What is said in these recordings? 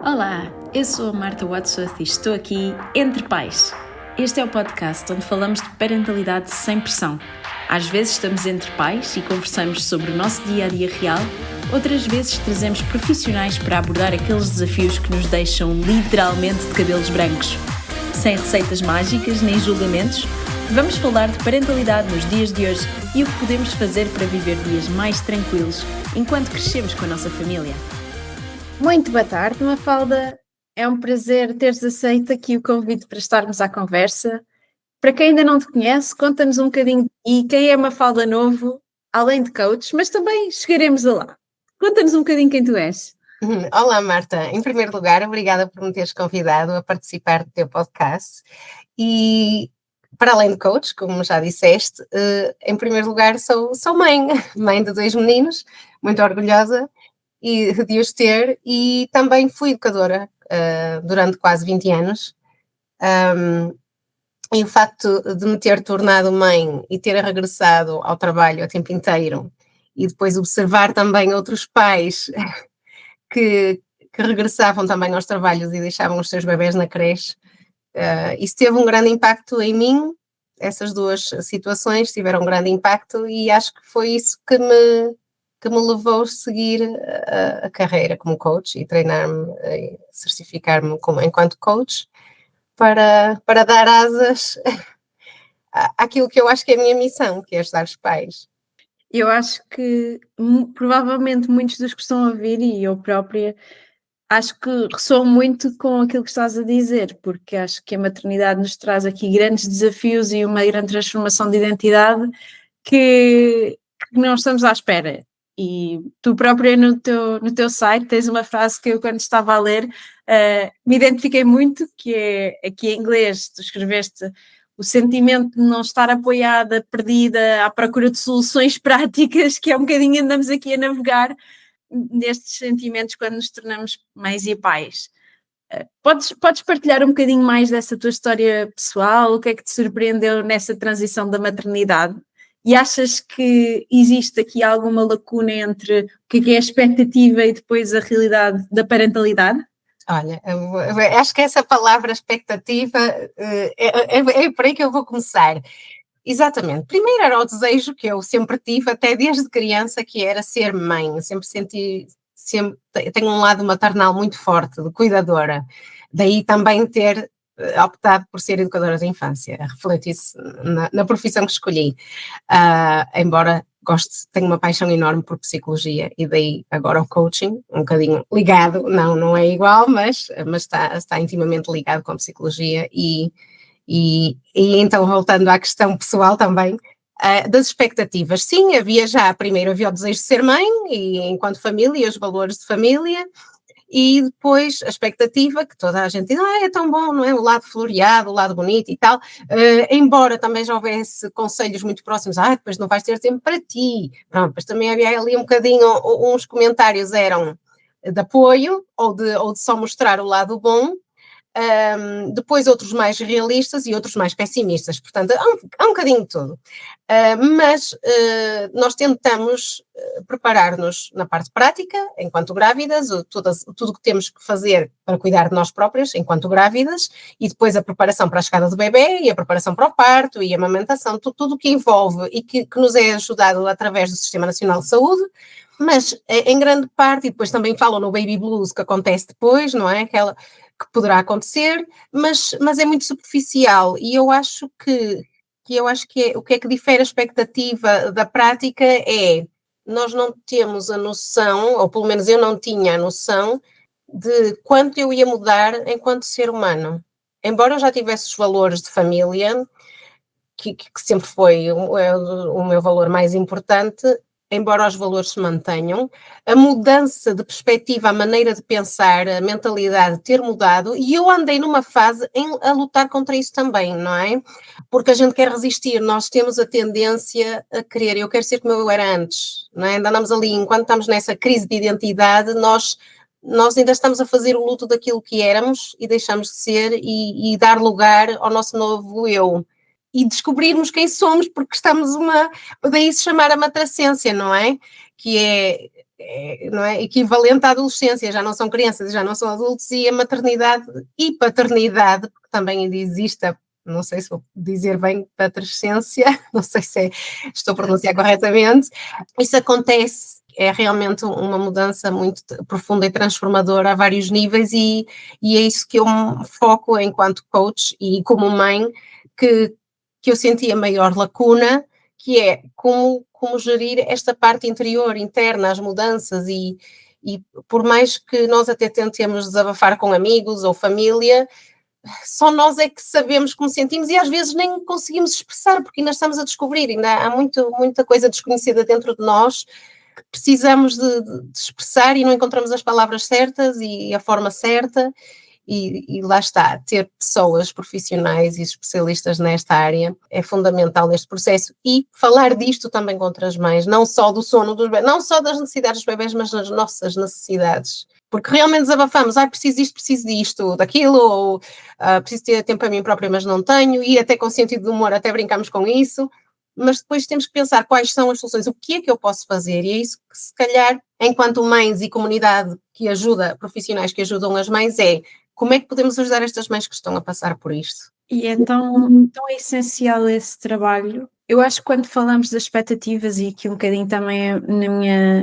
Olá, eu sou a Marta Wadsworth e estou aqui Entre Pais. Este é o podcast onde falamos de parentalidade sem pressão. Às vezes estamos entre pais e conversamos sobre o nosso dia-a-dia real, outras vezes trazemos profissionais para abordar aqueles desafios que nos deixam literalmente de cabelos brancos. Sem receitas mágicas nem julgamentos, vamos falar de parentalidade nos dias de hoje e o que podemos fazer para viver dias mais tranquilos enquanto crescemos com a nossa família. Muito boa tarde, Mafalda. É um prazer teres aceito aqui o convite para estarmos à conversa. Para quem ainda não te conhece, conta-nos um bocadinho de ti, quem é Mafalda Novo, além de coach, mas também chegaremos a lá. Conta-nos um bocadinho quem tu és. Olá, Marta. Em primeiro lugar, obrigada por me teres convidado a participar do teu podcast. E, para além de coach, como já disseste, em primeiro lugar sou mãe de 2 meninos, muito orgulhosa de os ter, e também fui educadora durante quase 20 anos. E o facto de me ter tornado mãe e ter regressado ao trabalho a tempo inteiro e depois observar também outros pais que regressavam também aos trabalhos e deixavam os seus bebés na creche, isso teve um grande impacto em mim. Essas duas situações tiveram um grande impacto e acho que foi isso que me levou a seguir a carreira como coach e treinar-me, certificar-me enquanto coach para dar asas àquilo que eu acho que é a minha missão, que é ajudar os pais. Eu acho que provavelmente muitos dos que estão a ouvir, e eu própria, acho que ressoam muito com aquilo que estás a dizer, porque acho que a maternidade nos traz aqui grandes desafios e uma grande transformação de identidade que não estamos à espera. E tu própria no teu site tens uma frase que eu, quando estava a ler, me identifiquei muito, que é aqui em inglês, tu escreveste: o sentimento de não estar apoiada, perdida, à procura de soluções práticas, que é um bocadinho andamos aqui a navegar nestes sentimentos quando nos tornamos mães e pais. Podes partilhar um bocadinho mais dessa tua história pessoal? O que é que te surpreendeu nessa transição da maternidade? E achas que existe aqui alguma lacuna entre o que é a expectativa e depois a realidade da parentalidade? Olha, eu acho que essa palavra expectativa é por aí que eu vou começar. Exatamente. Primeiro era o desejo que eu sempre tive, até desde criança, que era ser mãe. Eu sempre senti, tenho um lado maternal muito forte, de cuidadora. Daí também ter optado por ser educadora de infância, refleti-se na profissão que escolhi. Embora tenho uma paixão enorme por psicologia e daí agora o coaching, um bocadinho ligado, não é igual, mas está intimamente ligado com a psicologia e então, voltando à questão pessoal também, das expectativas. Sim, primeiro havia o desejo de ser mãe, e enquanto família, os valores de família, e depois a expectativa que toda a gente diz: é tão bom, não é? O lado floreado, o lado bonito e tal, embora também já houvesse conselhos muito próximos: depois não vais ter tempo para ti. Pronto, mas também havia ali um bocadinho, uns comentários eram de apoio, ou de só mostrar o lado bom. Depois outros mais realistas e outros mais pessimistas, portanto há um bocadinho de tudo, mas nós tentamos preparar-nos na parte prática, enquanto grávidas, tudo o que temos que fazer para cuidar de nós próprias enquanto grávidas, e depois a preparação para a chegada do bebê, e a preparação para o parto, e a amamentação, tudo o que envolve e que nos é ajudado através do Sistema Nacional de Saúde. Mas em grande parte, e depois também falam no baby blues que acontece depois, não é? Que poderá acontecer, mas é muito superficial, e eu acho que o que é que difere a expectativa da prática é: nós não temos a noção, ou pelo menos eu não tinha a noção, de quanto eu ia mudar enquanto ser humano. Embora eu já tivesse os valores de família, que sempre foi o meu valor mais importante, embora os valores se mantenham, a mudança de perspectiva, a maneira de pensar, a mentalidade ter mudado, e eu andei numa fase a lutar contra isso também, não é? Porque a gente quer resistir, nós temos a tendência a querer: eu quero ser como eu era antes, não é? Andamos ali, enquanto estamos nessa crise de identidade, nós ainda estamos a fazer o luto daquilo que éramos e deixamos de ser, e dar lugar ao nosso novo eu. E descobrirmos quem somos, porque daí se chamar a matracência, não é? Que é não é, equivalente à adolescência, já não são crianças, já não são adultos, e a maternidade e paternidade, porque também ainda existe não sei se vou dizer bem patrescência, não sei se estou a pronunciar corretamente, isso acontece, é realmente uma mudança muito profunda e transformadora a vários níveis, e é isso que eu me foco enquanto coach e como mãe, que eu senti a maior lacuna, que é como gerir esta parte interior, interna, as mudanças, e por mais que nós até tentemos desabafar com amigos ou família, só nós é que sabemos como sentimos, e às vezes nem conseguimos expressar, porque ainda estamos a descobrir, ainda há muita coisa desconhecida dentro de nós, que precisamos de expressar e não encontramos as palavras certas e a forma certa. E lá está, ter pessoas profissionais e especialistas nesta área é fundamental neste processo, e falar disto também com outras mães, não só do sono dos bebés, não só das necessidades dos bebés, mas das nossas necessidades, porque realmente desabafamos, preciso disto, preciso disto, daquilo, ou preciso ter tempo para mim própria, mas não tenho, e até com sentido de humor até brincamos com isso, mas depois temos que pensar quais são as soluções, o que é que eu posso fazer, e é isso que se calhar, enquanto mães e comunidade que ajuda, profissionais que ajudam as mães, como é que podemos ajudar estas mães que estão a passar por isto? E é tão essencial esse trabalho. Eu acho que quando falamos das expectativas, e aqui um bocadinho também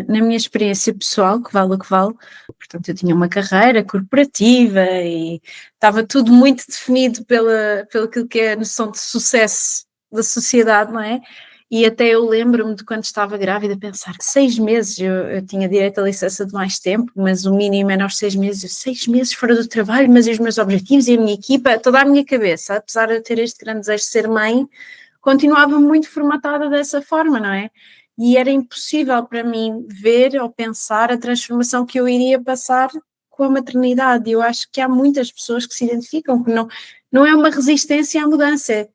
na minha experiência pessoal, que vale o que vale, portanto eu tinha uma carreira corporativa e estava tudo muito definido pelo aquilo que é a noção de sucesso da sociedade, não é? E até eu lembro-me de quando estava grávida pensar que 6 meses, eu tinha direito à licença de mais tempo, mas o mínimo era aos 6 meses, 6 meses fora do trabalho, mas e os meus objetivos e a minha equipa, toda a minha cabeça, apesar de eu ter este grande desejo de ser mãe, continuava muito formatada dessa forma, não é? E era impossível para mim ver ou pensar a transformação que eu iria passar com a maternidade. Eu acho que há muitas pessoas que se identificam, que não é uma resistência à mudança,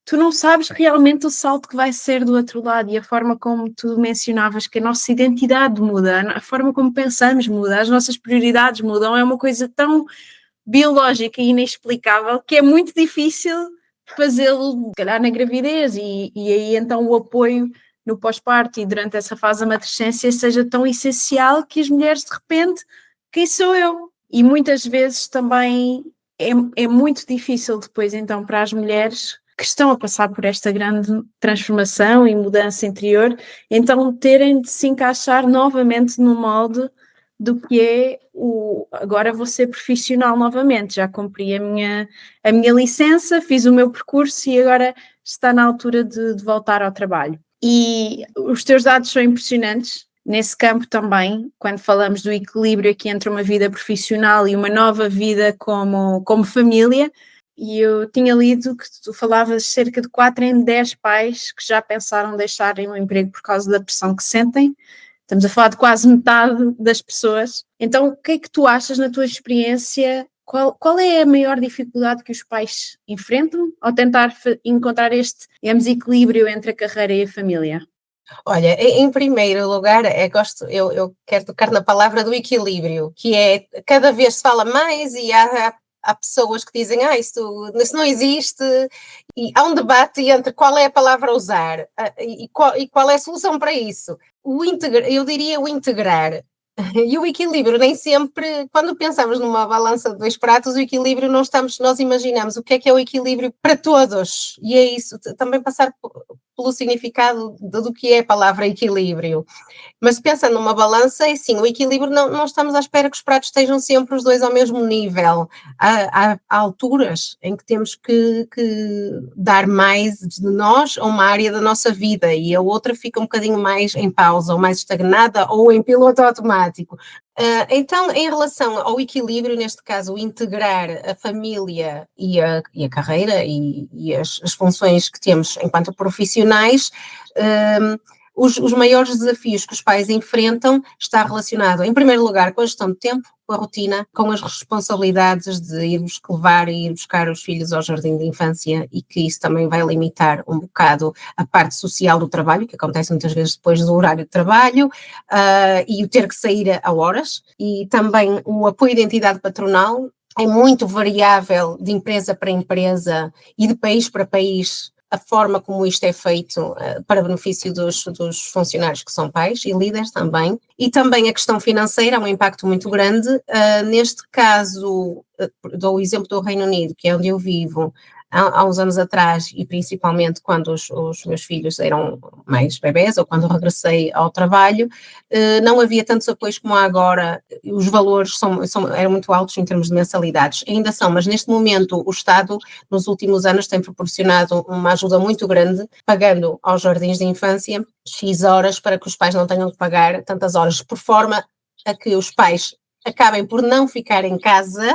tu não sabes realmente o salto que vai ser do outro lado, e a forma como tu mencionavas que a nossa identidade muda, a forma como pensamos muda, as nossas prioridades mudam, é uma coisa tão biológica e inexplicável que é muito difícil fazê-lo, se calhar, na gravidez, e aí então o apoio no pós-parto e durante essa fase da matrescência seja tão essencial que as mulheres de repente, quem sou eu? E muitas vezes também é muito difícil depois então para as mulheres que estão a passar por esta grande transformação e mudança interior, então terem de se encaixar novamente no molde do que é agora vou ser profissional novamente, já cumpri a minha licença, fiz o meu percurso e agora está na altura de voltar ao trabalho. E os teus dados são impressionantes nesse campo também, quando falamos do equilíbrio aqui entre uma vida profissional e uma nova vida como família. E eu tinha lido que tu falavas cerca de 4 em 10 pais que já pensaram deixarem o emprego por causa da pressão que sentem. Estamos a falar de quase metade das pessoas. Então, o que é que tu achas na tua experiência? Qual é a maior dificuldade que os pais enfrentam ao tentar encontrar este, digamos, equilíbrio entre a carreira e a família? Olha, em primeiro lugar, eu quero tocar na palavra do equilíbrio, que é, cada vez se fala mais, e há pessoas que dizem, isso não existe, e há um debate entre qual é a palavra a usar e qual é a solução para isso. Eu diria o integrar. E o equilíbrio, nem sempre, quando pensamos numa balança de 2 pratos, o equilíbrio nós imaginamos o que é o equilíbrio para todos, e é isso, também passar pelo significado do que é a palavra equilíbrio. Mas pensando numa balança, é assim, o equilíbrio, não estamos à espera que os pratos estejam sempre os dois ao mesmo nível. Há alturas em que temos que dar mais de nós a uma área da nossa vida, e a outra fica um bocadinho mais em pausa, ou mais estagnada, ou em piloto automático. Então, em relação ao equilíbrio, neste caso, o integrar a família e a carreira e as funções que temos enquanto profissionais, os maiores desafios que os pais enfrentam está relacionado, em primeiro lugar, com a gestão de tempo, com a rotina, com as responsabilidades de ir levar e ir buscar os filhos ao jardim de infância, e que isso também vai limitar um bocado a parte social do trabalho, que acontece muitas vezes depois do horário de trabalho, e o ter que sair a horas, e também o apoio de entidade patronal é muito variável de empresa para empresa e de país para país. a forma como isto é feito para benefício dos funcionários que são pais e líderes também, e também a questão financeira é um impacto muito grande. Neste caso, dou o exemplo do Reino Unido, que é onde eu vivo, há uns anos atrás, e principalmente quando os meus filhos eram mais bebés, ou quando regressei ao trabalho, não havia tantos apoios como há agora. Os valores eram muito altos em termos de mensalidades, ainda são, mas neste momento o Estado, nos últimos anos, tem proporcionado uma ajuda muito grande, pagando aos jardins de infância X horas para que os pais não tenham que pagar tantas horas, por forma a que os pais acabem por não ficar em casa,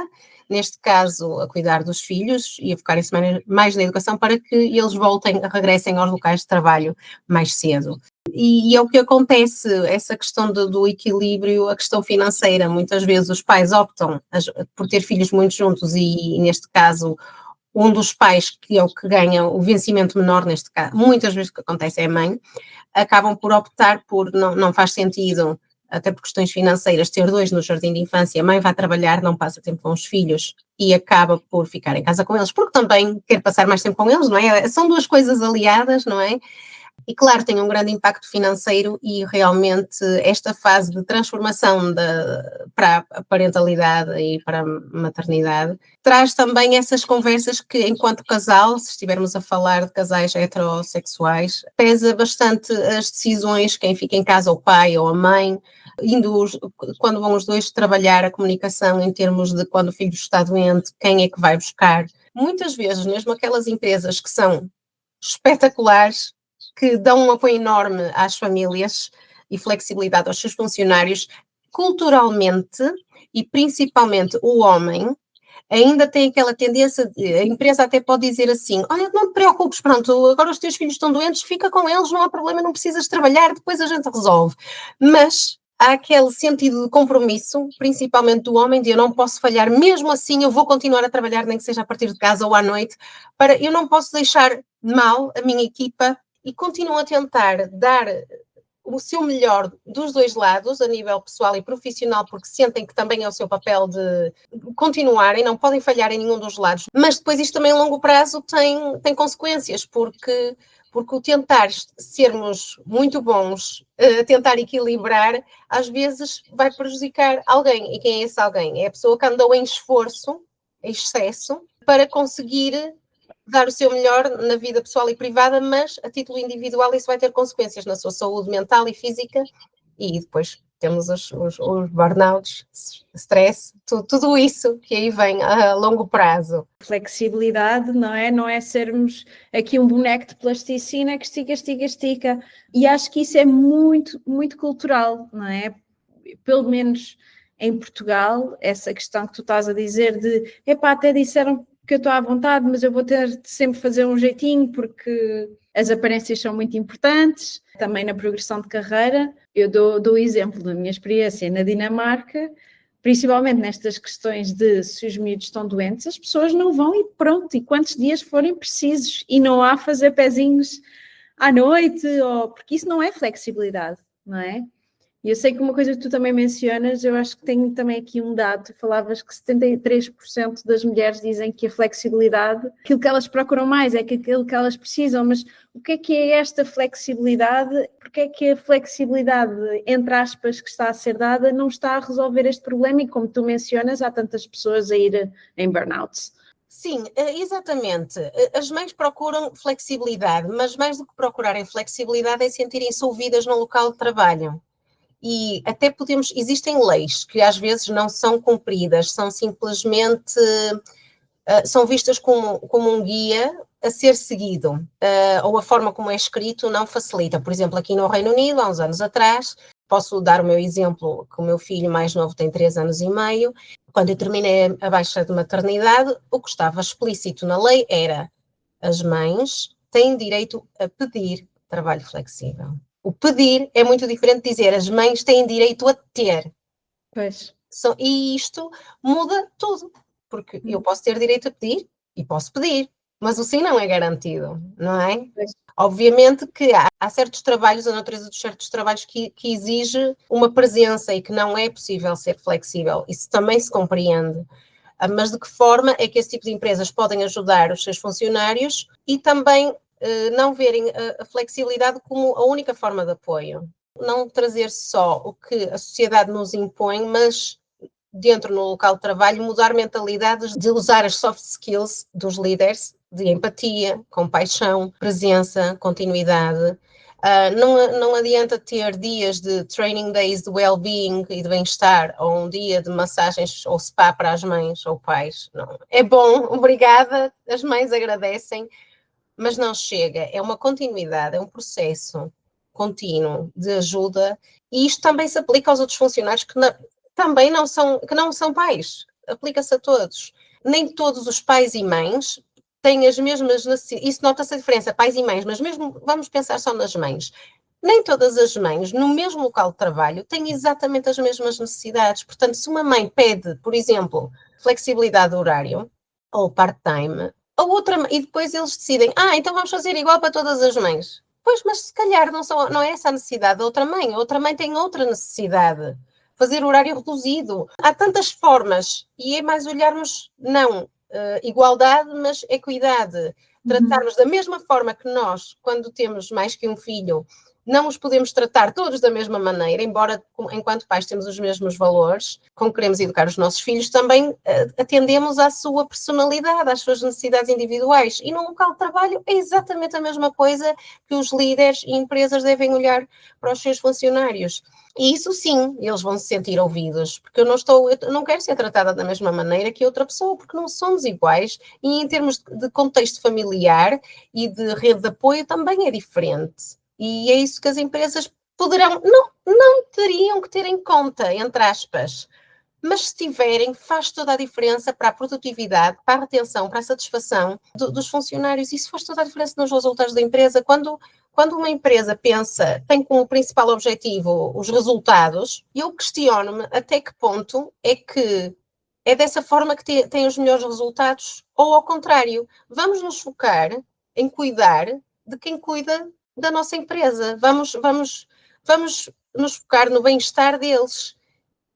neste caso a cuidar dos filhos e a focarem-se mais na educação, para que eles regressem aos locais de trabalho mais cedo. E é o que acontece, essa questão do equilíbrio, a questão financeira. Muitas vezes os pais optam por ter filhos muito juntos e neste caso, um dos pais, que é o que ganha o vencimento menor, neste caso, muitas vezes o que acontece é a mãe, acabam por optar por, não faz sentido, até por questões financeiras, ter 2 no jardim de infância, a mãe vai trabalhar, não passa tempo com os filhos e acaba por ficar em casa com eles, porque também quer passar mais tempo com eles, não é? São 2 coisas aliadas, não é? E claro, tem um grande impacto financeiro, e realmente esta fase de transformação para a parentalidade e para a maternidade traz também essas conversas que, enquanto casal, se estivermos a falar de casais heterossexuais, pesa bastante as decisões, quem fica em casa, o pai ou a mãe, quando vão os 2 trabalhar, a comunicação em termos de quando o filho está doente, quem é que vai buscar. Muitas vezes, mesmo aquelas empresas que são espetaculares, que dão um apoio enorme às famílias e flexibilidade aos seus funcionários, culturalmente, e principalmente o homem, ainda tem aquela tendência, a empresa até pode dizer assim: olha, não te preocupes, pronto, agora os teus filhos estão doentes, fica com eles, não há problema, não precisas trabalhar, depois a gente resolve. Mas há aquele sentido de compromisso, principalmente do homem, de eu não posso falhar, mesmo assim eu vou continuar a trabalhar, nem que seja a partir de casa ou à noite, eu não posso deixar mal a minha equipa, e continuam a tentar dar o seu melhor dos 2 lados, a nível pessoal e profissional, porque sentem que também é o seu papel de continuarem, não podem falhar em nenhum dos lados. Mas depois isto também a longo prazo tem consequências, porque o tentar sermos muito bons, tentar equilibrar, às vezes vai prejudicar alguém. E quem é esse alguém? É a pessoa que andou em esforço, em excesso, para conseguir dar o seu melhor na vida pessoal e privada, mas a título individual isso vai ter consequências na sua saúde mental e física, e depois temos os burnouts, stress, tudo isso que aí vem a longo prazo. Flexibilidade, não é? Não é sermos aqui um boneco de plasticina que estica, e acho que isso é muito, muito cultural, não é? Pelo menos em Portugal, essa questão que tu estás a dizer de, até disseram que eu estou à vontade, mas eu vou ter de sempre fazer um jeitinho, porque as aparências são muito importantes, também na progressão de carreira. Eu dou o exemplo da minha experiência na Dinamarca, principalmente nestas questões de se os miúdos estão doentes, as pessoas não vão e pronto, e quantos dias forem precisos, e não há fazer pezinhos à noite, porque isso não é flexibilidade, não é? E eu sei que uma coisa que tu também mencionas, eu acho que tenho também aqui um dado, tu falavas que 73% das mulheres dizem que a flexibilidade, aquilo que elas procuram mais é aquilo que elas precisam, mas o que é esta flexibilidade? Porque é que a flexibilidade, entre aspas, que está a ser dada, não está a resolver este problema, e como tu mencionas, há tantas pessoas a ir em burnouts? Sim, exatamente. As mães procuram flexibilidade, mas mais do que procurarem flexibilidade é sentirem-se ouvidas no local de trabalho. E até existem leis que às vezes não são cumpridas, são simplesmente, são vistas como um guia a ser seguido, ou a forma como é escrito não facilita. Por exemplo, aqui no Reino Unido, há uns anos atrás, posso dar o meu exemplo, que o meu filho mais novo tem 3 anos e meio, quando eu terminei a baixa de maternidade, o que estava explícito na lei era: as mães têm direito a pedir trabalho flexível. O pedir é muito diferente de dizer as mães têm direito a ter. Pois. E isto muda tudo, porque eu posso ter direito a pedir e posso pedir, mas o sim não é garantido, não é? Pois. Obviamente que há certos trabalhos, a natureza dos certos trabalhos que exige uma presença e que não é possível ser flexível. Isso também se compreende. Mas de que forma é que esse tipo de empresas podem ajudar os seus funcionários e também não verem a flexibilidade como a única forma de apoio. Não trazer só o que a sociedade nos impõe, mas dentro no local de trabalho, mudar mentalidades de usar as soft skills dos líderes, de empatia, compaixão, presença, continuidade. Não adianta ter dias de training days de well-being e de bem-estar, ou um dia de massagens ou spa para as mães ou pais. Não. É bom, obrigada, as mães agradecem, mas não chega. É uma continuidade, é um processo contínuo de ajuda, e isto também se aplica aos outros funcionários que também não são pais, aplica-se a todos. Nem todos os pais e mães têm as mesmas necessidades, isso nota-se a diferença, pais e mães, mas mesmo, vamos pensar só nas mães, nem todas as mães, no mesmo local de trabalho, têm exatamente as mesmas necessidades. Portanto, se uma mãe pede, por exemplo, flexibilidade de horário, ou part-time, a outra, e depois eles decidem, então vamos fazer igual para todas as mães. Pois, mas se calhar não é essa a necessidade da outra mãe tem outra necessidade. Fazer horário reduzido. Há tantas formas, e é mais olharmos, não igualdade, mas equidade. Tratarmos da mesma forma que nós, quando temos mais que um filho, não os podemos tratar todos da mesma maneira, embora enquanto pais temos os mesmos valores, como queremos educar os nossos filhos, também atendemos à sua personalidade, às suas necessidades individuais. E no local de trabalho é exatamente a mesma coisa que os líderes e empresas devem olhar para os seus funcionários. E isso sim, eles vão se sentir ouvidos, porque eu não quero ser tratada da mesma maneira que outra pessoa, porque não somos iguais, e em termos de contexto familiar e de rede de apoio também é diferente. E é isso que as empresas não teriam que ter em conta, entre aspas. Mas se tiverem, faz toda a diferença para a produtividade, para a retenção, para a satisfação dos funcionários. Isso faz toda a diferença nos resultados da empresa. Quando uma empresa tem como principal objetivo os resultados, eu questiono-me até que ponto é que é dessa forma que tem os melhores resultados, ou ao contrário, vamos nos focar em cuidar de quem cuida da nossa empresa. Vamos nos focar no bem-estar deles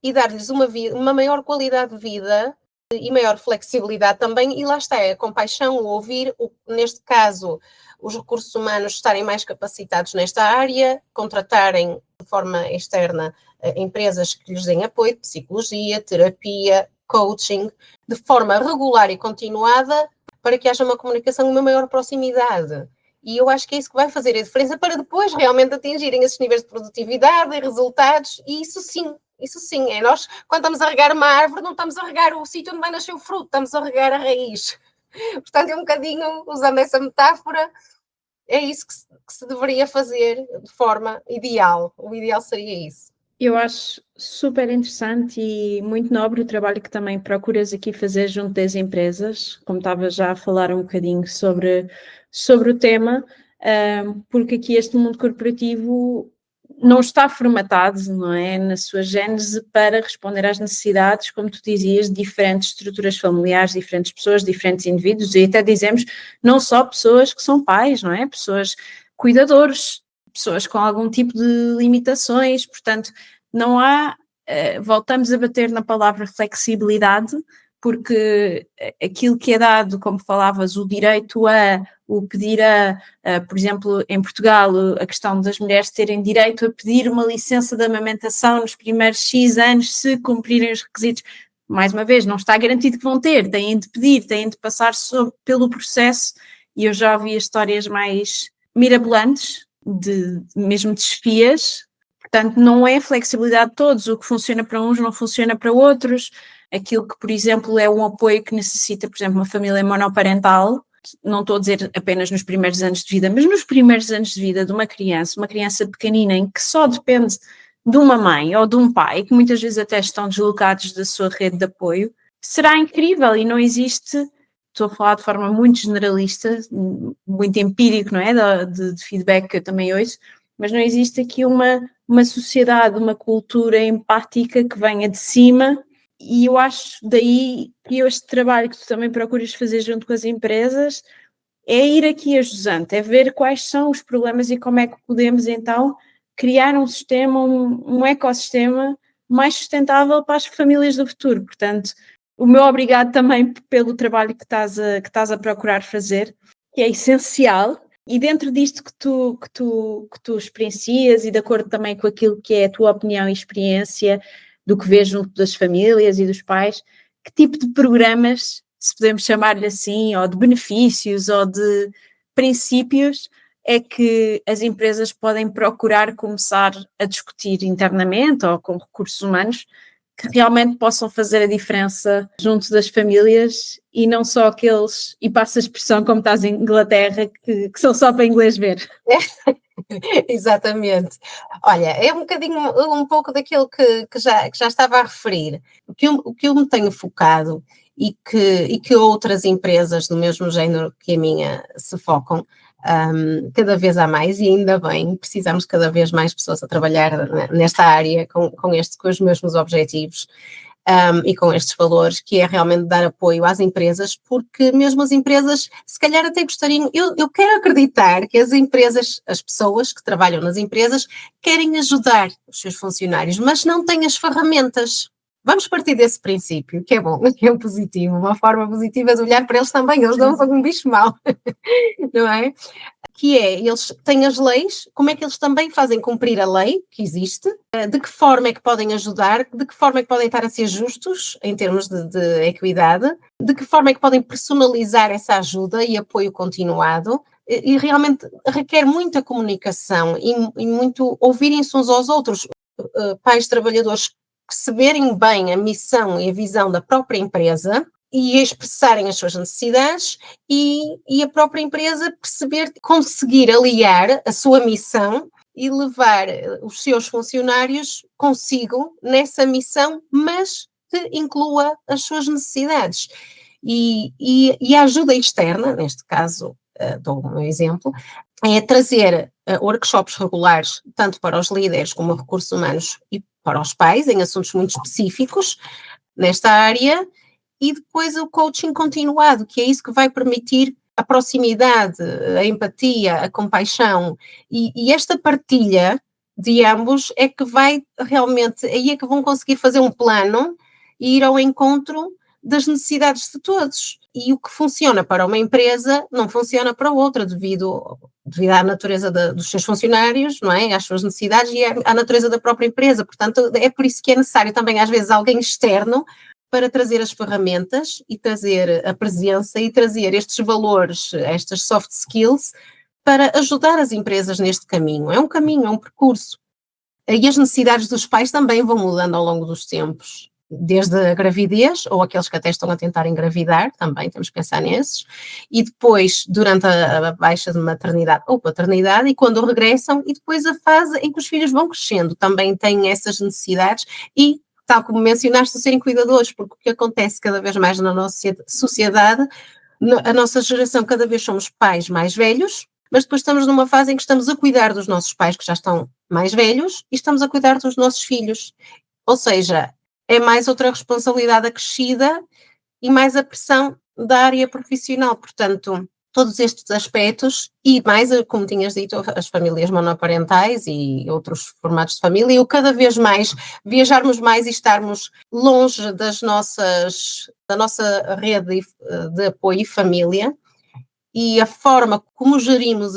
e dar-lhes uma maior qualidade de vida e maior flexibilidade também, e lá está, a compaixão, o ouvir, neste caso, os recursos humanos estarem mais capacitados nesta área, contratarem de forma externa empresas que lhes deem apoio de psicologia, terapia, coaching, de forma regular e continuada, para que haja uma comunicação, uma maior proximidade. E eu acho que é isso que vai fazer a diferença para depois realmente atingirem esses níveis de produtividade e resultados, e isso sim, é nós, quando estamos a regar uma árvore, não estamos a regar o sítio onde vai nascer o fruto, estamos a regar a raiz. Portanto, é um bocadinho, usando essa metáfora, é isso que se deveria fazer de forma ideal. O ideal seria isso. Eu acho super interessante e muito nobre o trabalho que também procuras aqui fazer junto das empresas, como estava já a falar um bocadinho sobre o tema, porque aqui este mundo corporativo não está formatado, não é, na sua gênese para responder às necessidades, como tu dizias, de diferentes estruturas familiares, diferentes pessoas, diferentes indivíduos, e até dizemos não só pessoas que são pais, não é, pessoas cuidadores, pessoas com algum tipo de limitações, portanto, não há, voltamos a bater na palavra flexibilidade, porque aquilo que é dado, como falavas, o direito o pedir por exemplo, em Portugal, a questão das mulheres terem direito a pedir uma licença de amamentação nos primeiros X anos, se cumprirem os requisitos, mais uma vez, não está garantido que vão ter, têm de pedir, têm de passar pelo processo, e eu já ouvi histórias mais mirabolantes, mesmo de espias. Portanto, não é flexibilidade de todos, o que funciona para uns não funciona para outros, aquilo que, por exemplo, é um apoio que necessita, por exemplo, uma família monoparental, não estou a dizer apenas nos primeiros anos de vida, mas nos primeiros anos de vida de uma criança pequenina em que só depende de uma mãe ou de um pai, que muitas vezes até estão deslocados da sua rede de apoio, será incrível e não existe, estou a falar de forma muito generalista, muito empírico, não é, de feedback que eu também ouço, mas não existe aqui uma sociedade, uma cultura empática que venha de cima, e eu acho daí que este trabalho que tu também procuras fazer junto com as empresas é ir aqui ajudando, é ver quais são os problemas e como é que podemos então criar um sistema, um ecossistema mais sustentável para as famílias do futuro. Portanto, o meu obrigado também pelo trabalho que estás a procurar fazer, que é essencial. E dentro disto que tu experiencias e de acordo também com aquilo que é a tua opinião e experiência do que vês junto das famílias e dos pais, que tipo de programas, se podemos chamar-lhe assim, ou de benefícios ou de princípios, é que as empresas podem procurar começar a discutir internamente ou com recursos humanos que realmente possam fazer a diferença junto das famílias e não só aqueles, e passa a expressão como estás em Inglaterra, que são só para inglês ver. Exatamente. Olha, é um pouco daquilo que já estava a referir. O que eu me tenho focado e que outras empresas do mesmo género que a minha se focam, cada vez há mais, e ainda bem, precisamos cada vez mais pessoas a trabalhar nesta área com os mesmos objetivos. E com estes valores, que é realmente dar apoio às empresas, porque mesmo as empresas, se calhar até gostariam, eu quero acreditar que as empresas, as pessoas que trabalham nas empresas, querem ajudar os seus funcionários, mas não têm as ferramentas. Vamos partir desse princípio, que é bom, que é positivo, uma forma positiva de olhar para eles também, eles não são um bicho mau, não é? Que é, eles têm as leis, como é que eles também fazem cumprir a lei que existe, de que forma é que podem ajudar, de que forma é que podem estar a ser justos em termos de equidade, de que forma é que podem personalizar essa ajuda e apoio continuado, e realmente requer muita comunicação e muito ouvirem-se uns aos outros, pais trabalhadores perceberem bem a missão e a visão da própria empresa, e expressarem as suas necessidades e a própria empresa conseguir aliar a sua missão e levar os seus funcionários consigo nessa missão, mas que inclua as suas necessidades. E a ajuda externa, neste caso, dou um exemplo, é trazer workshops regulares, tanto para os líderes como recursos humanos e para os pais, em assuntos muito específicos nesta área, e depois o coaching continuado, que é isso que vai permitir a proximidade, a empatia, a compaixão, e esta partilha de ambos é que vai realmente, aí é que vão conseguir fazer um plano e ir ao encontro das necessidades de todos. E o que funciona para uma empresa não funciona para outra, devido à natureza dos seus funcionários, não é? Às suas necessidades e à natureza da própria empresa. Portanto, é por isso que é necessário também, às vezes, alguém externo para trazer as ferramentas e trazer a presença e trazer estes valores, estas soft skills, para ajudar as empresas neste caminho. É um caminho, é um percurso. E as necessidades dos pais também vão mudando ao longo dos tempos, desde a gravidez, ou aqueles que até estão a tentar engravidar, também temos que pensar nesses, e depois durante a baixa de maternidade ou paternidade, e quando regressam, e depois a fase em que os filhos vão crescendo, também têm essas necessidades, e tal como mencionaste, de serem cuidadores, porque o que acontece cada vez mais na nossa sociedade, a nossa geração, cada vez somos pais mais velhos, mas depois estamos numa fase em que estamos a cuidar dos nossos pais que já estão mais velhos e estamos a cuidar dos nossos filhos. Ou seja, é mais outra responsabilidade acrescida e mais a pressão da área profissional. Portanto, todos estes aspectos e mais, como tinhas dito, as famílias monoparentais e outros formatos de família, e o cada vez mais viajarmos mais e estarmos longe da nossa rede de apoio e família, e a forma como gerimos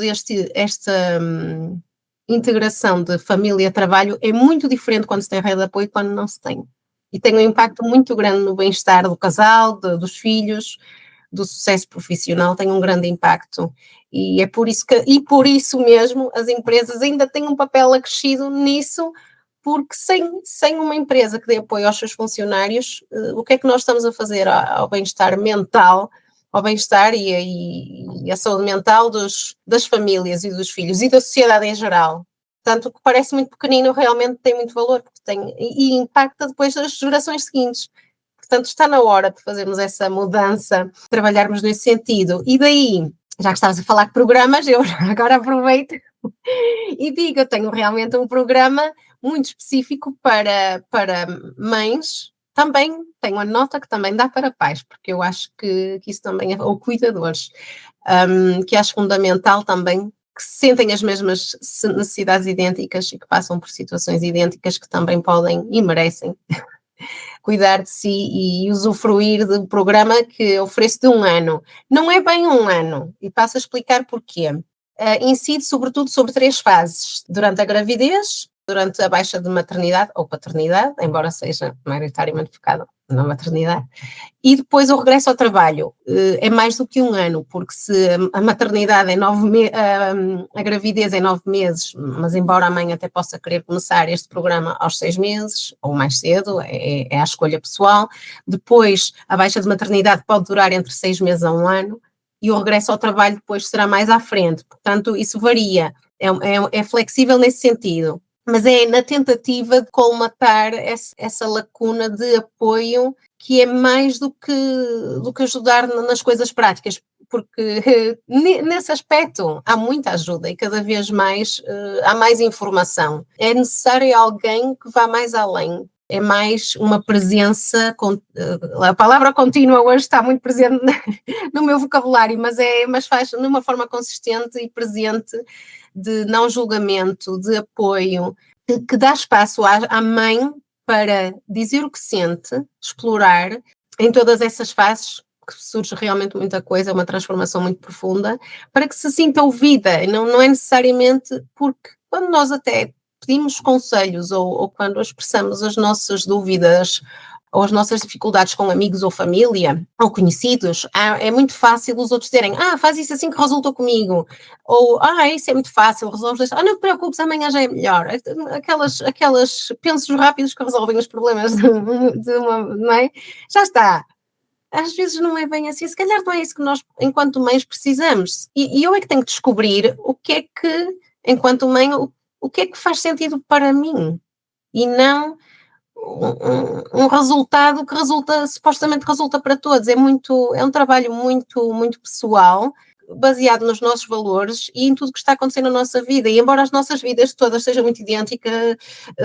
esta integração de família-trabalho é muito diferente quando se tem rede de apoio e quando não se tem. E tem um impacto muito grande no bem-estar do casal, dos filhos, do sucesso profissional, tem um grande impacto, e é por isso mesmo as empresas ainda têm um papel acrescido nisso, porque sem uma empresa que dê apoio aos seus funcionários, o que é que nós estamos a fazer ao bem-estar mental, ao bem-estar e à saúde mental das famílias e dos filhos e da sociedade em geral? Portanto, o que parece muito pequenino realmente tem muito valor, porque e impacta depois as gerações seguintes. Portanto, está na hora de fazermos essa mudança, trabalharmos nesse sentido. E daí, já que estavas a falar de programas, eu agora aproveito e digo, eu tenho realmente um programa muito específico para mães, também tenho a nota que também dá para pais, porque eu acho que isso também é, ou cuidadores, que acho fundamental também, que sentem as mesmas necessidades idênticas e que passam por situações idênticas, que também podem e merecem cuidar de si e usufruir do programa que ofereço de 1 ano. Não é bem 1 ano, e passo a explicar porquê. incide sobretudo sobre 3 fases: durante a gravidez, durante a baixa de maternidade ou paternidade, embora seja maioritariamente focado na maternidade, e depois o regresso ao trabalho. É mais do que 1 ano, porque se a maternidade é 9 meses, a gravidez é 9 meses, mas embora a mãe até possa querer começar este programa aos 6 meses, ou mais cedo, é a escolha pessoal. Depois, a baixa de maternidade pode durar entre 6 meses a 1 ano, e o regresso ao trabalho depois será mais à frente. Portanto, isso varia, é flexível nesse sentido. Mas é na tentativa de colmatar essa lacuna de apoio, que é mais do que ajudar nas coisas práticas, porque nesse aspecto há muita ajuda e cada vez mais há mais informação. É necessário alguém que vá mais além. É mais uma presença, a palavra contínua hoje está muito presente no meu vocabulário, mas faz de uma forma consistente e presente, de não julgamento, de apoio, que dá espaço à mãe para dizer o que sente, explorar em todas essas fases, que surge realmente muita coisa, uma transformação muito profunda, para que se sinta ouvida. Não é necessariamente, porque quando nós até pedimos conselhos ou quando expressamos as nossas dúvidas ou as nossas dificuldades com amigos ou família ou conhecidos, é muito fácil os outros dizerem: faz isso assim que resultou comigo, ou isso é muito fácil, resolves, não te preocupes, amanhã já é melhor. Aquelas pensos rápidos que resolvem os problemas de uma, não é? Já está. Às vezes não é bem assim, se calhar não é isso que nós, enquanto mães, precisamos. E eu é que tenho que descobrir o que é que, enquanto mãe, o que é que faz sentido para mim, e não um resultado que supostamente resulta para todos. É um trabalho muito, muito pessoal, baseado nos nossos valores e em tudo que está acontecendo na nossa vida. E embora as nossas vidas todas sejam muito idênticas,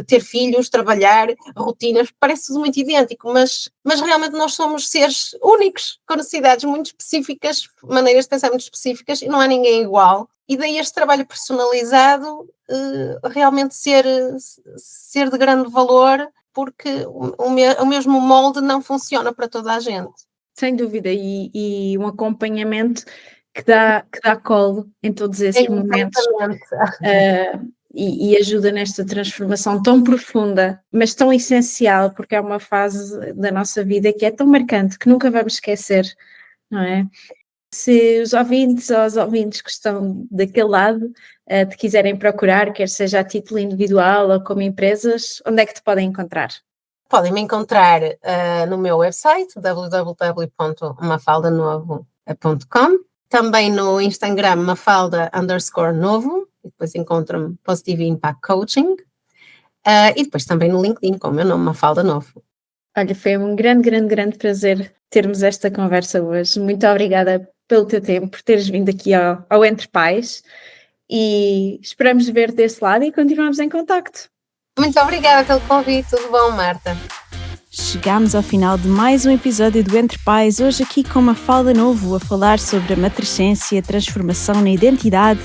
ter filhos, trabalhar, rotinas, parece tudo muito idêntico, mas realmente nós somos seres únicos, com necessidades muito específicas, maneiras de pensar muito específicas, e não há ninguém igual. E daí este trabalho personalizado realmente ser de grande valor, porque o mesmo molde não funciona para toda a gente. Sem dúvida, e um acompanhamento que dá colo em todos esses momentos e ajuda nesta transformação tão profunda, mas tão essencial, porque é uma fase da nossa vida que é tão marcante, que nunca vamos esquecer, não é? Se os ouvintes ou as ouvintes que estão daquele lado te quiserem procurar, quer seja a título individual ou como empresas, onde é que te podem encontrar? Podem me encontrar no meu website, www.mafaldanovo.com, também no Instagram, mafalda_novo, e depois encontram-me Positive Impact Coaching, e depois também no LinkedIn, com o meu nome, Mafalda Novo. Olha, foi um grande prazer termos esta conversa hoje. Muito obrigada pelo teu tempo, por teres vindo aqui ao Entre Pais, e esperamos ver desse lado e continuamos em contacto. Muito obrigada pelo convite, tudo bom, Marta? Chegámos ao final de mais um episódio do Entre Pais, hoje aqui com Mafalda Novo, a falar sobre a matrescência, transformação na identidade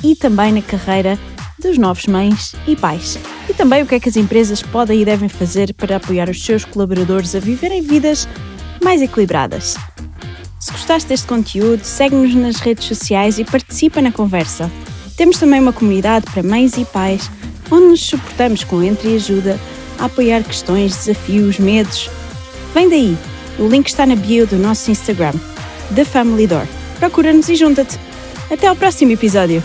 e também na carreira dos novos mães e pais. E também o que é que as empresas podem e devem fazer para apoiar os seus colaboradores a viverem vidas mais equilibradas. Se gostaste deste conteúdo, segue-nos nas redes sociais e participa na conversa. Temos também uma comunidade para mães e pais, onde nos suportamos com entreajuda a apoiar questões, desafios, medos. Vem daí! O link está na bio do nosso Instagram, The Family Door. Procura-nos e junta-te. Até ao próximo episódio!